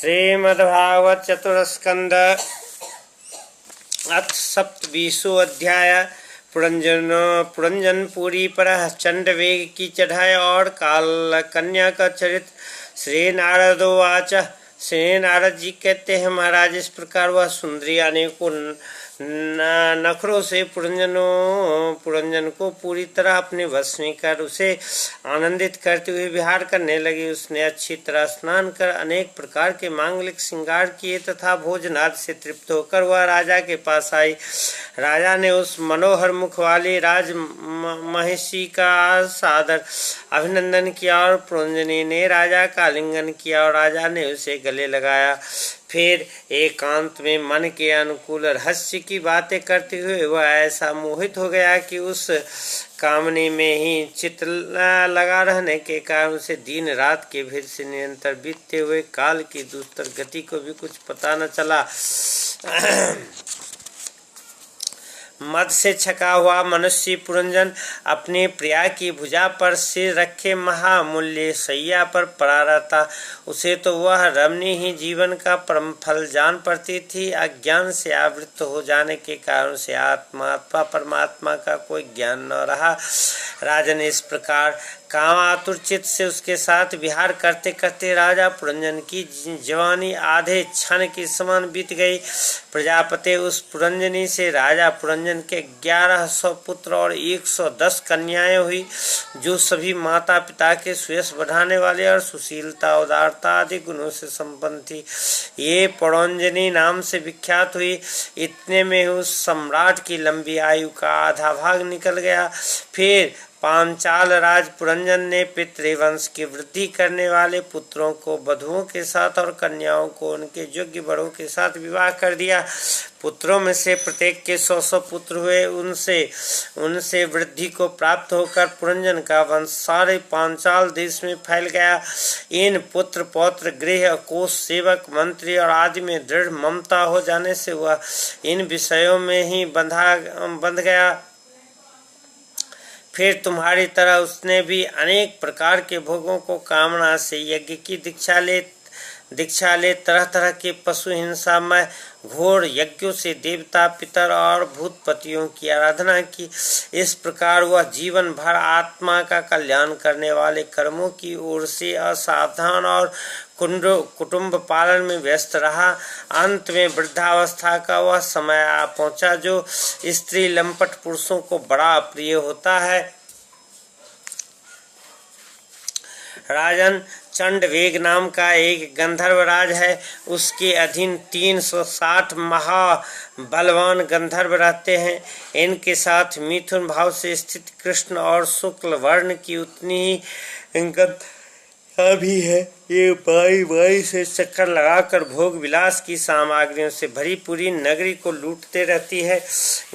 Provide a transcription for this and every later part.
श्रीमद्भागवत चतुर्स्कंद अथ 27वां अध्याय। पुरंजनपुरी पर चंड वेग की चढ़ाई और काल कन्या का चरित्र। श्री नारदोवाच। श्री नारद जी कहते हैं, महाराज, इस प्रकार वह सुंदरी अनेकों नखरों से पुरंजन को पूरी तरह अपने वश में कर उसे आनंदित करते हुए विहार करने लगी। उसने अच्छी तरह स्नान कर अनेक प्रकार के मांगलिक श्रृंगार किए तथा भोजनाद से तृप्त होकर वह राजा के पास आई। राजा ने उस मनोहर मुख वाली राज महिषी का सादर अभिनंदन किया और पुरंजनी ने राजा का आलिंगन किया और राजा ने उसे गले लगाया। फिर एकांत में मन के अनुकूल रहस्य की बातें करते हुए वह ऐसा मोहित हो गया कि उस कामनी में ही चित्त लगा रहने के कारण उसे दिन रात के भेद से निरंतर बीतते हुए काल की दुस्तर गति को भी कुछ पता न चला। मद से छका हुआ मनुष्य पुरंजन अपनी प्रिया की भुजा पर सिर रखे महामूल्य शैया पर पड़ा रहता। उसे तो वह रमणी ही जीवन का परम फल जान पड़ती थी। अज्ञान से आवृत हो जाने के कारण से आत्मा अथवा परमात्मा का कोई ज्ञान न रहा। राजन इस प्रकार कामातुर चित्त से उसके साथ विहार करते करते राजा पुरंजन की जवानी आधे क्षण के समान बीत गई। प्रजापति उस पुरंजनी से राजा पुरंजन के 1100 पुत्र और 110 कन्याएं हुई, जो सभी माता पिता के सुयश बढ़ाने वाले और सुशीलता उदारता आदि गुणों से संपन्न थी। ये पुरंजनी नाम से विख्यात हुई। इतने में उस सम्राट की लंबी आयु का आधा भाग निकल गया। फिर पांचाल राज पुरंजन ने पितृवंश की वृद्धि करने वाले पुत्रों को वधुओं के साथ और कन्याओं को उनके योग्य बड़ों के साथ विवाह कर दिया। पुत्रों में से प्रत्येक के 100 पुत्र हुए। उनसे वृद्धि को प्राप्त होकर पुरंजन का वंश सारे पांचाल देश में फैल गया। इन पुत्र पौत्र गृह कोष सेवक मंत्री और आदि में दृढ़ ममता हो जाने से वह इन विषयों में ही बंध गया। फिर तुम्हारी तरह उसने भी अनेक प्रकार के भोगों को कामना से यज्ञ की दीक्षा ले तरह तरह के पशु हिंसामय घोर यज्ञों से देवता पितर और भूतपतियों की आराधना की। इस प्रकार वह जीवन भर आत्मा का कल्याण करने वाले कर्मों की ओर से असावधान और कुटुंब पालन में व्यस्त रहा। अंत में वृद्धावस्था का वह समय आ पहुंचा जो स्त्री लंपट पुरुषों को बड़ा प्रिय होता है। राजन, चंड वेग नाम का एक गंधर्वराज है। उसके अधीन 360 महाबलवान गंधर्व रहते हैं। इनके साथ मिथुन भाव से स्थित कृष्ण और शुक्ल वर्ण की उतनी ही गंधर्व भी है। ये बाई से चक्कर लगाकर भोग विलास की सामग्रियों से भरी पूरी नगरी को लूटते रहती है।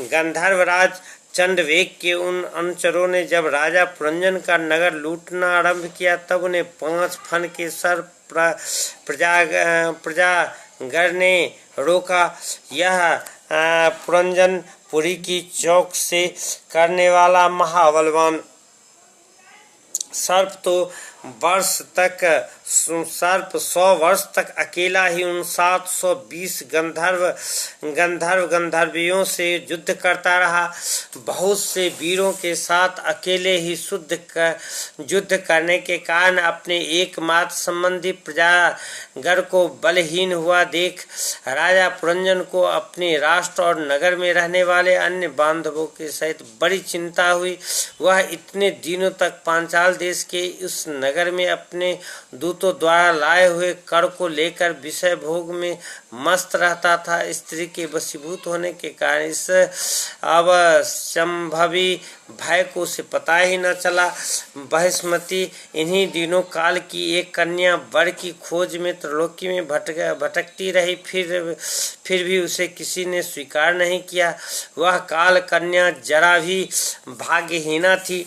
गंधर्वराज चंड वेग के उन अनुचरों ने जब राजा पुरंजन का नगर लूटना आरंभ किया, तब उन्हें 5 फन के सर प्रजागर ने रोका। यह पुरंजन पुरी की चौक से करने वाला महाबलवान सर्प तो 100 वर्ष तक अकेला ही उन 720 गंधर्वियों से युद्ध करता रहा। बहुत से वीरों के साथ अकेले ही युद्ध करने के कारण अपने एकमात्र संबंधी प्रजागर को बलहीन हुआ देख राजा पुरंजन को अपने राष्ट्र और नगर में रहने वाले अन्य बांधवों के सहित बड़ी चिंता हुई। वह इतने दिनों तक पांचाल देश के उस नगर में अपने दूतों द्वारा लाए हुए कर को लेकर विषय भोग में मस्त रहता था। स्त्री के वशीभूत होने के कारण इस अवश्यंभवी भय को उसे पता ही न चला। बहिष्मती इन्हीं दिनों काल की एक कन्या वर की खोज में त्रिलोकी में भटकती रही। फिर भी उसे किसी ने स्वीकार नहीं किया। वह काल कन्या जरा भी भाग्यहीना थी,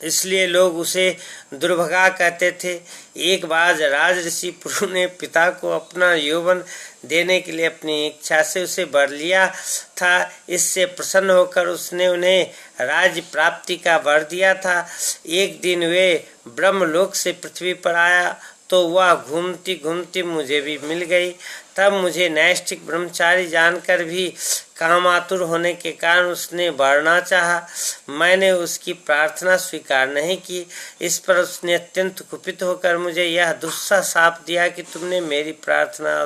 इसलिए लोग उसे दुर्भगा कहते थे। एक बार राजऋषि पुरु ने पिता को अपना यौवन देने के लिए अपनी इच्छा से उसे वर लिया था। इससे प्रसन्न होकर उसने उन्हें राज्य प्राप्ति का वर दिया था। एक दिन वे ब्रह्मलोक से पृथ्वी पर आया तो वह घूमती घूमती मुझे भी मिल गई। तब मुझे नैष्ठिक ब्रह्मचारी जानकर भी कामातुर होने के कारण उसने बढ़ना चाहा। मैंने उसकी प्रार्थना स्वीकार नहीं की। इस पर उसने अत्यंत कुपित होकर मुझे यह दुस्सा शाप दिया कि तुमने मेरी प्रार्थना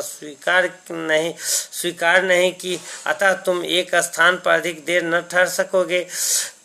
स्वीकार नहीं की, अतः तुम एक स्थान पर अधिक देर न ठहर सकोगे।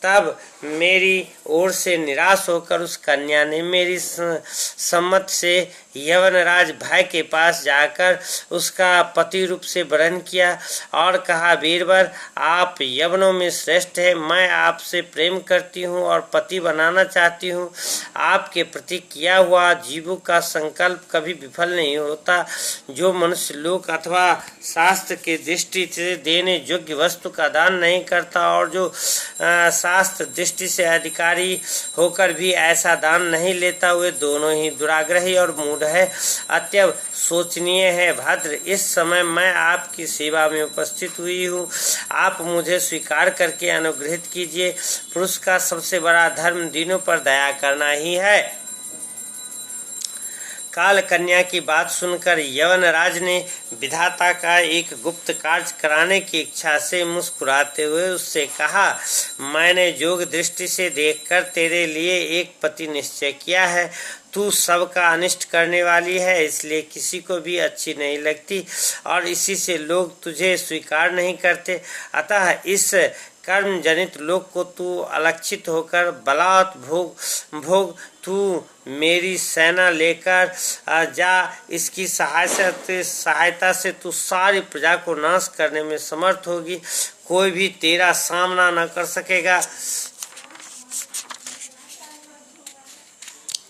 तब मेरी ओर से निराश होकर उस कन्या ने मेरी सम्मत से यवनराज भाई के पास जाकर उसका पति रूप से वरण किया और कहा, वीरवर, आप यवनों में श्रेष्ठ है। मैं आपसे प्रेम करती हूँ और पति बनाना चाहती हूँ। आपके प्रति किया हुआ जीवों का संकल्प कभी विफल नहीं होता। जो मनुष्य लोक अथवा शास्त्र के दृष्टि से देने योग्य वस्तु का दान नहीं करता और जो शास्त्र दृष्टि से अधिकारी होकर भी ऐसा दान नहीं लेता, वे दोनों ही दुराग्रही और मूढ़ है। अत्यंत सोचनीय है भद्र, इस समय मैं आपकी सेवा में उपस्थित हुई हूँ। आप मुझे स्वीकार करके अनुग्रहित कीजिए। पुरुष का सबसे बड़ा धर्म दीनों पर दया करना ही है। काल कन्या की बात सुनकर यवनराज ने विधाता का एक गुप्त कार्य कराने की इच्छा से मुस्कुराते हुए उससे कहा, मैंने योग दृष्टि से देखकर तेरे लिए एक पति निश्चय किया है। तू सबका अनिष्ट करने वाली है, इसलिए किसी को भी अच्छी नहीं लगती और इसी से लोग तुझे स्वीकार नहीं करते। अतः इस कर्म जनित लोक को तू अलक्षित होकर बलात् भोग तू मेरी सेना लेकर जा। इसकी सहायता से तू सारी प्रजा को नाश करने में समर्थ होगी। कोई भी तेरा सामना न कर सकेगा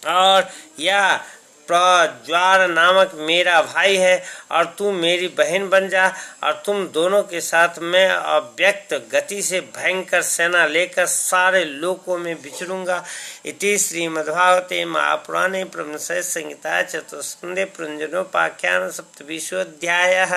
और यह प्रज्वार नामक मेरा भाई है और तू मेरी बहन बन जा और तुम दोनों के साथ मैं अव्यक्त गति से भयंकर सेना लेकर सारे लोकों में विचरूंगा। इति श्रीमद्भागवते महापुराणे ब्रह्मसहित संहितायां चतुस्कंधे पुरंजनोपाख्यान सप्तविंशोऽध्यायः।